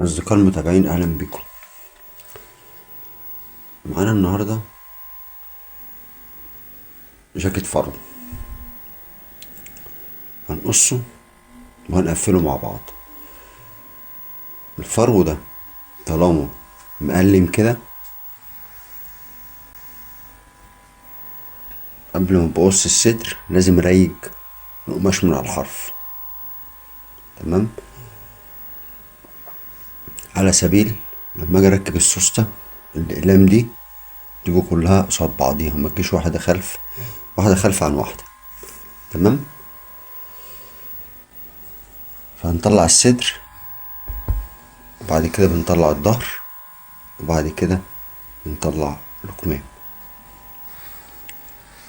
أصدقاء المتابعين، أهلا بكم. معانا النهاردة جاكيت فرو، هنقصه وهنقفله مع بعض. الفرو ده طالما مقلم كده، قبل ما بقص الصدر لازم اريج القماش من على الحرف. تمام، على سبيل لما اجي اركب السوستة الاقلام دي تبقى كلها قصاد بعضيها، ما تجيش واحدة خلف عن واحدة. تمام، فهنطلع الصدر وبعد كده بنطلع الظهر وبعد كده بنطلع الكمام.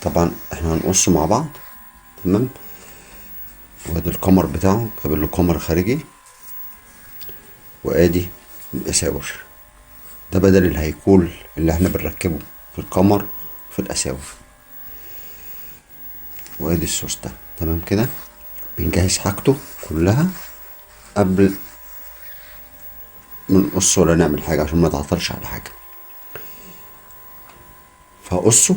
طبعا احنا هنقصه مع بعض. تمام، وادي القمر بتاعه، قابل له قمر خارجي، وادي الاساور. ده بدل الهيكول اللي احنا بنركبه في القمر وفي الاساور. وادي السوستة. تمام كده، بنجهز حاجته كلها قبل ما نقصه ولا نعمل حاجة عشان ما تعطلش على حاجة. فهقصه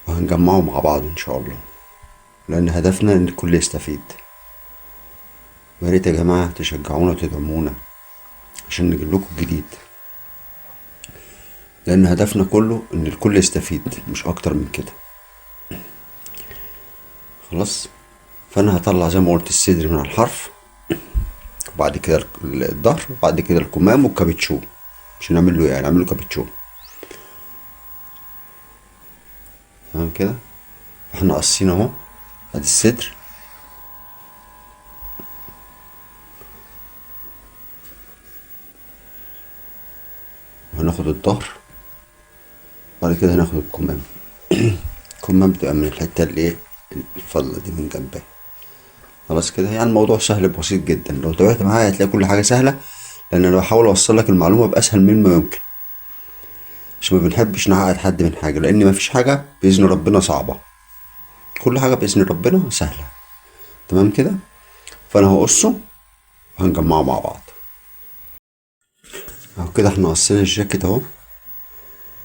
وهنجمعه مع بعض ان شاء الله، لان هدفنا ان الكل يستفيد. ويا ريت يا جماعة تشجعونا وتدعمونا عشان نجيب لكم الجديد، لان هدفنا كله ان الكل يستفيد، مش اكتر من كده. خلاص، فانا هطلع زي ما قلت الصدر من على الحرف، وبعد كده الظهر، وبعد كده الكمام والكابتشو. مش هنعمل له يعني نعمل له كابتشو. تمام كده، احنا قصينا اهو. ادي الصدر، وهناخد الظهر، بعد كده هناخد الكمام. الكمام بتبقى من الحته اللي ايه الفضله دي من جنبها. خلاص كده، يعني الموضوع سهل بسيط جدا. لو تابعت معايا هتلاقي كل حاجه سهله، لان انا بحاول اوصل لك المعلومه باسهل مما يمكن، عشان ما بنحبش نعقد حد من حاجه، لان مفيش حاجه باذن ربنا صعبه، كل حاجه باذن ربنا سهله. تمام كده، فانا هقصه وهنجمعه مع بعض. اهو كده احنا قصينا الجاكيت اهو.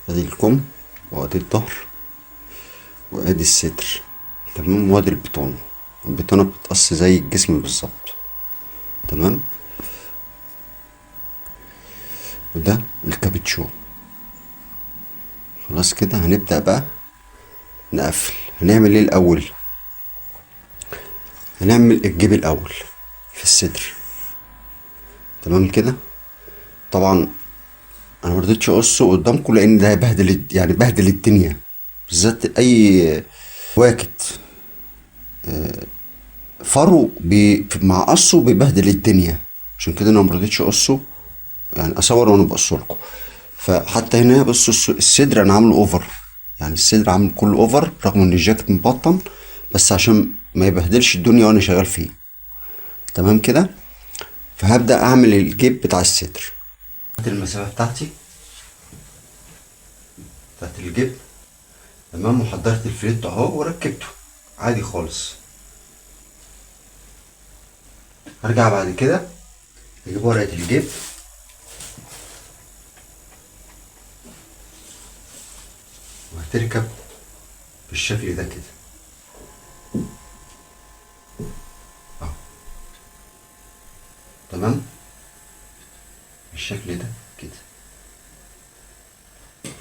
ادي الكم، وادي الظهر، وادي الصدر. تمام، وادي البطانه. البطانه بتتقص زي الجسم بالظبط. تمام، وده الكابتشو. خلاص كده، هنبدأ بقى نقفل. هنعمل ايه الاول؟ هنعمل الجيب الاول في الصدر. تمام كده، طبعا انا مرضتش اقصه قدامكم لان ده بهدل، يعني بهدل الدنيا، بالذات اي واكت فرو مع قصه بيبهدل الدنيا. عشان كده انا مرضتش اقصه، يعني اصور وانا بقصه لكم. فحتى هنا بصوا الصدر انا عامله اوفر، يعني الصدر عامل كله اوفر رغم ان الجاكيت مبطن، بس عشان ما يبهدلش الدنيا وانا شغال فيه. تمام كده، فهبدأ اعمل الجيب بتاع الصدر. المسافة بتاعتي بتاعت الجيب. تمام، وحضرت الفليت اهو وركبته عادي خالص. هرجع بعد كده اجيب ورقة الجيب وهتركب بالشكل ده كده اهو. تمام، بالشكل ده كده.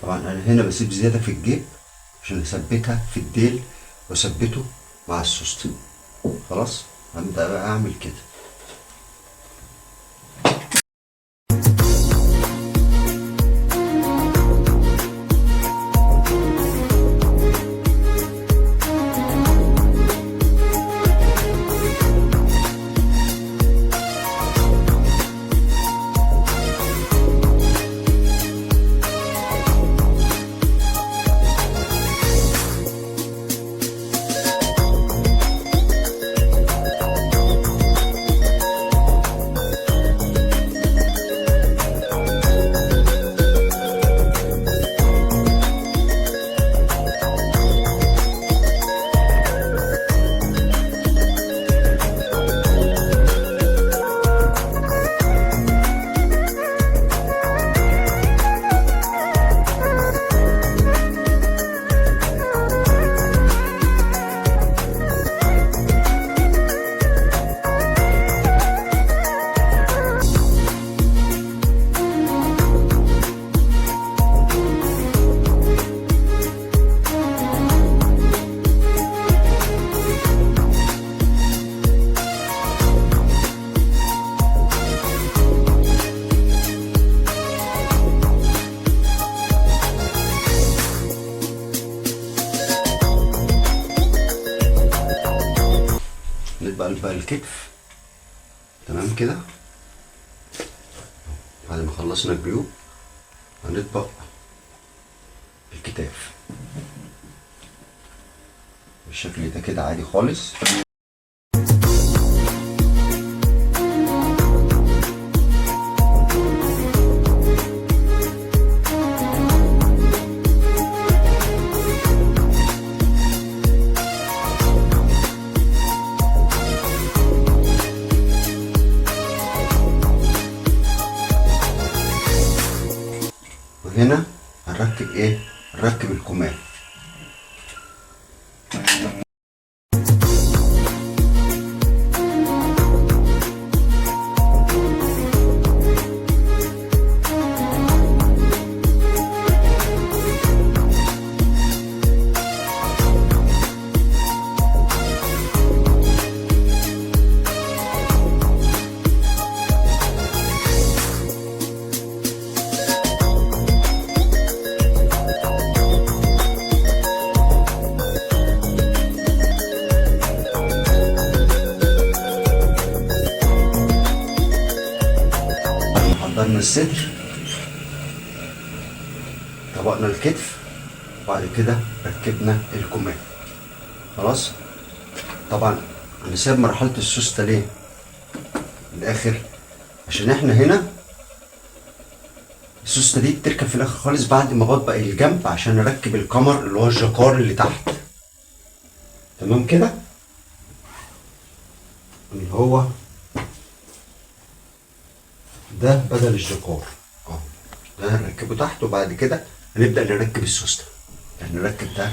طبعا انا هنا بسيب زيادة في الجيب عشان اثبتها في الديل واثبته مع السوست. خلاص، هبدأ بقى اعمل كده. بقى الكتف. تمام كده. بعد ما خلصنا الجيوب هنطبق الكتاف بالشكل ده كده عادي خالص. وهنا هنركب ايه؟ هنركب الكمام. حضرنا الصدر، طبقنا الكتف، وبعد كده ركبنا الكمام. خلاص. طبعا انا سايب مرحله السوسته ليه الاخر؟ عشان احنا هنا السوسته دي بتركب في الاخر خالص بعد ما بطبق الجنب عشان اركب الكمر اللي هو الجاكار اللي تحت. تمام كده، اللي هو ده بدل الجاكار اهو، ده هنركبه تحت. وبعد كده هنبدأ نركب السوستة. يعني نركب ده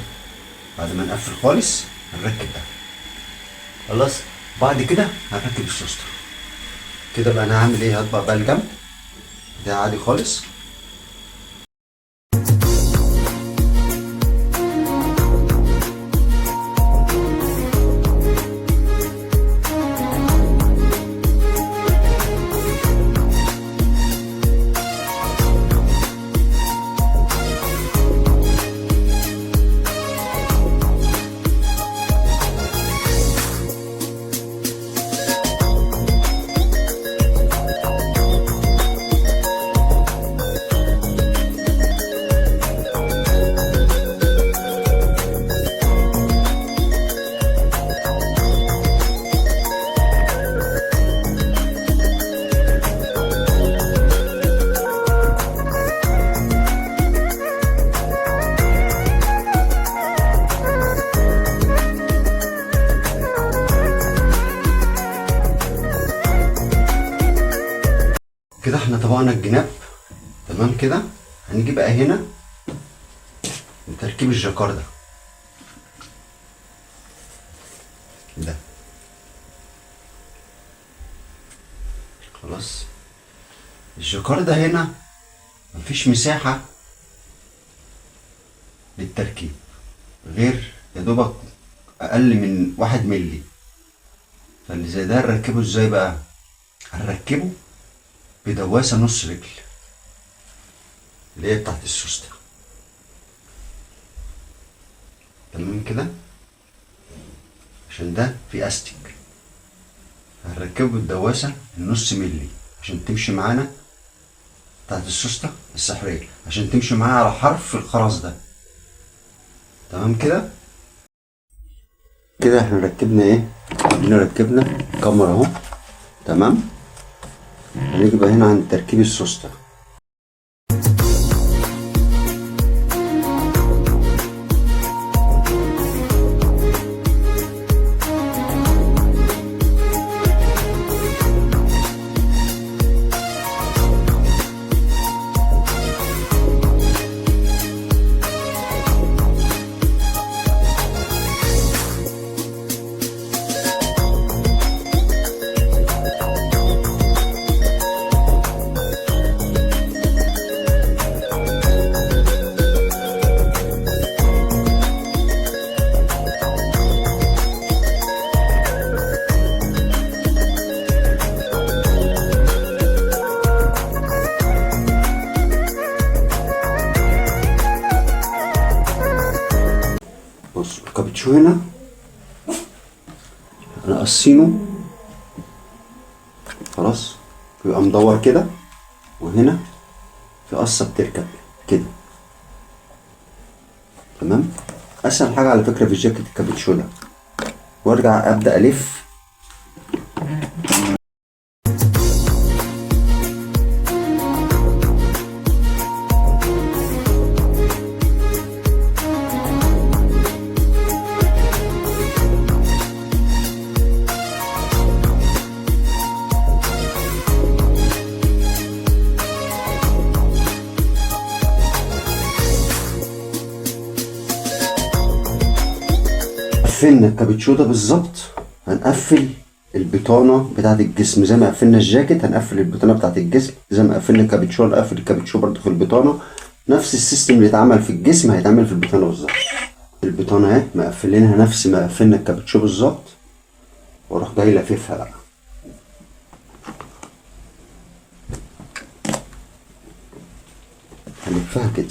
بعد ما نقفل خالص، هنركب ده. خلاص. بعد كده هنركب السوستة كده. بقى انا هعمل ايه؟ هطبق بقى الجنب ده عادي خالص. كده احنا طبقنا الجناب. تمام كده. هنيجي بقى هنا لتركيب الجاكار ده. خلاص. الجاكار ده هنا مفيش مساحة للتركيب غير يا دوبك اقل من 1 ملي. فاللي زي ده هنركبه ازاي بقى؟ هنركبه بدواسة نص رجل اللي هي بتاعت السوستة. تمام كده، عشان ده في استك. هنركبه بالدواسة النص ملي عشان تمشي معانا بتاعت السوستة السحرية، عشان تمشي معانا على حرف الخرز ده. تمام كده. كده احنا ركبنا ايه؟ ركبنا كاميرا اهو. تمام. هنيجي بقى هنا عند تركيب السوستة. بص الكابتشو هنا احنا قصينه خلاص، بيبقى مدور كده، وهنا في قصة بتركب كده. تمام. اسهل حاجة على فكرة في الجاكيت الكابتشو ده، وارجع ابدأ الف. قفلنا الكابتشو ده بالظبط، هنقفل البطانه بتاعت الجسم زي ما قفلنا الجاكيت، هنقفل البطانه بتاعت الجسم زي ما قفلنا الكابتشو، هنقفل الكابتشو برضه في البطانه. نفس السيستم اللي اتعمل في الجسم هيتعمل في البطانه بالظبط. البطانه اهي مقفلينها نفس ما قفلنا الكابتشو بالظبط، واروح جاي لاففها بقى. هلفها كده.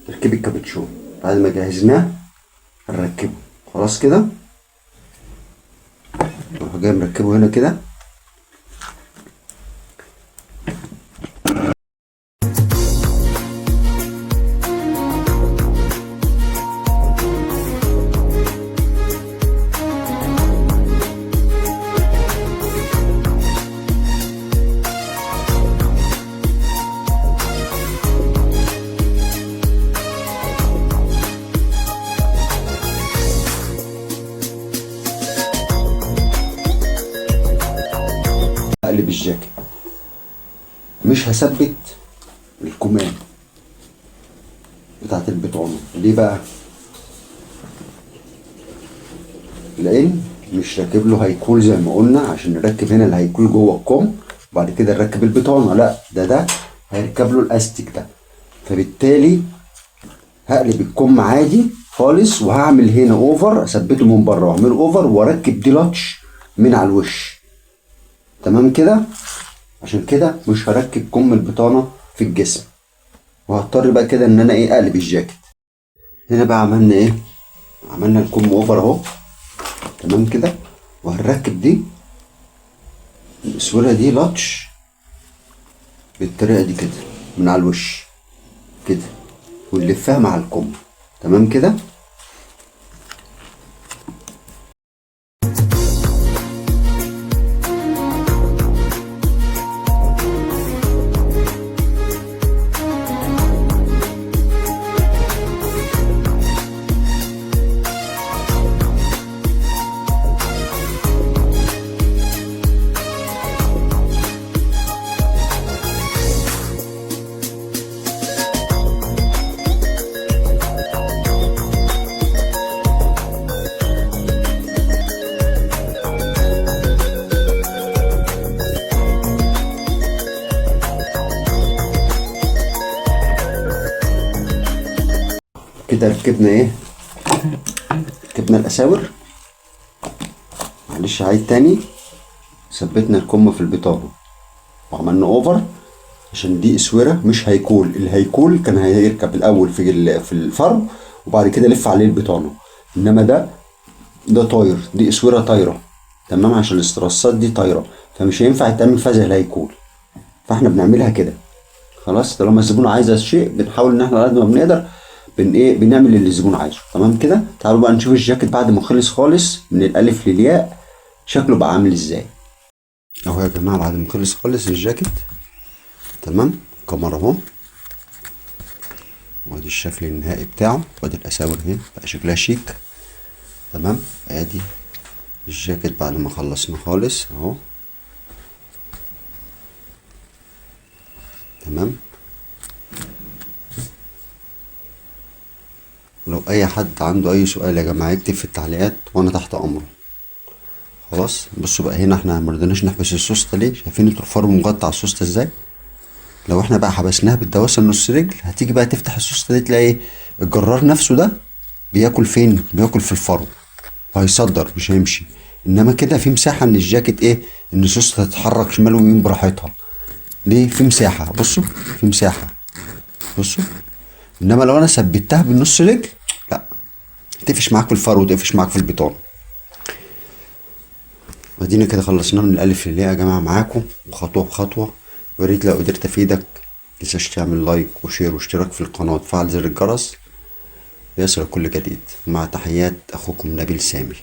تركيب الكابتشو بعد ما جهزناه هنركبه خلاص كده. نروح جاي مركبه هنا كده. اقلب الجاكيت، مش هثبت الكمام بتاعت البطانه. ليه بقى؟ لان مش راكب له هيكول زي ما قلنا، عشان نركب هنا الهيكول جوه الكم وبعد كده نركب البطانه. لا، ده هيركب له الاستيك ده، فبالتالي هقلب الكم عادي خالص، وهعمل هنا اوفر، اثبته من بره واعمل اوفر واركب دي لاتش من على الوش. تمام كده. عشان كده مش هركب كم البطانه في الجسم، وهضطر بقى كده ان انا اقلب الجاكيت. هنا بقى عملنا ايه؟ عملنا الكم اوفر اهو. تمام كده. وهنركب دي الاسوره دي لاتش بالطريقه دي كده من على الوش كده، ونلفها مع الكم. تمام كده. كده ركبنا ايه؟ ركبنا الاساور. معلش هعيد تاني. ثبتنا الكم في البطانه وعملنا اوفر، عشان دي اسوره مش هيكول. الهيكول كان هيركب الاول في الفرو وبعد كده لف عليه البطانه، انما ده طاير، دي اسوره طايره. تمام. عشان الاسترسات دي طايره، فمش هينفع يتعمل فيها زي الهيكول، فاحنا بنعملها كده. خلاص. طالما الزبون عايز شيء بنحاول ان احنا على قد ما بنقدر بنعمل اللي الزبون عايزه. تمام كده. تعالوا بقى نشوف الجاكيت بعد ما خلص خالص من الالف للياء شكله بقى عامل ازاي. اهو يا جماعه بعد ما خلص خالص الجاكيت. تمام. كاميرا اهو، وادي الشكل النهائي بتاعه، وادي الاساور اهي بقى شكلها شيك. تمام. ادي الجاكيت بعد ما خلصنا خالص اهو. تمام. اي حد عنده اي سؤال يا جماعه يكتب في التعليقات وانا تحت امره. خلاص بصوا بقى، هنا احنا مرضناش نحبس السوسته ليه؟ شايفين الفرو مغطى على السوسته ازاي؟ لو احنا بقى حبسناها بالدواسه نص رجل، هتيجي بقى تفتح السوسته دي تلاقي ايه؟ الجرار نفسه ده بياكل فين؟ بياكل في الفرو وهيصدر مش هيمشي. انما كده في مساحه ان الجاكيت ايه؟ ان السوسته تتحرك شمال ويمين براحتها. ليه؟ في مساحه، بصوا في مساحه، بصوا. انما لو انا ثبتها بالنص رجل، لا، تقفش معاك في الفرو وتقفش معاك في البطان. ادينا كده خلصنا من الالف للياء يا جماعه معاكم، وخطوه بخطوه. ويا ريت لو قدرت افيدك متنساش تعمل لايك وشير واشتراك في القناه وتفعل زر الجرس ليصلك كل جديد. مع تحيات اخوكم نبيل سامي.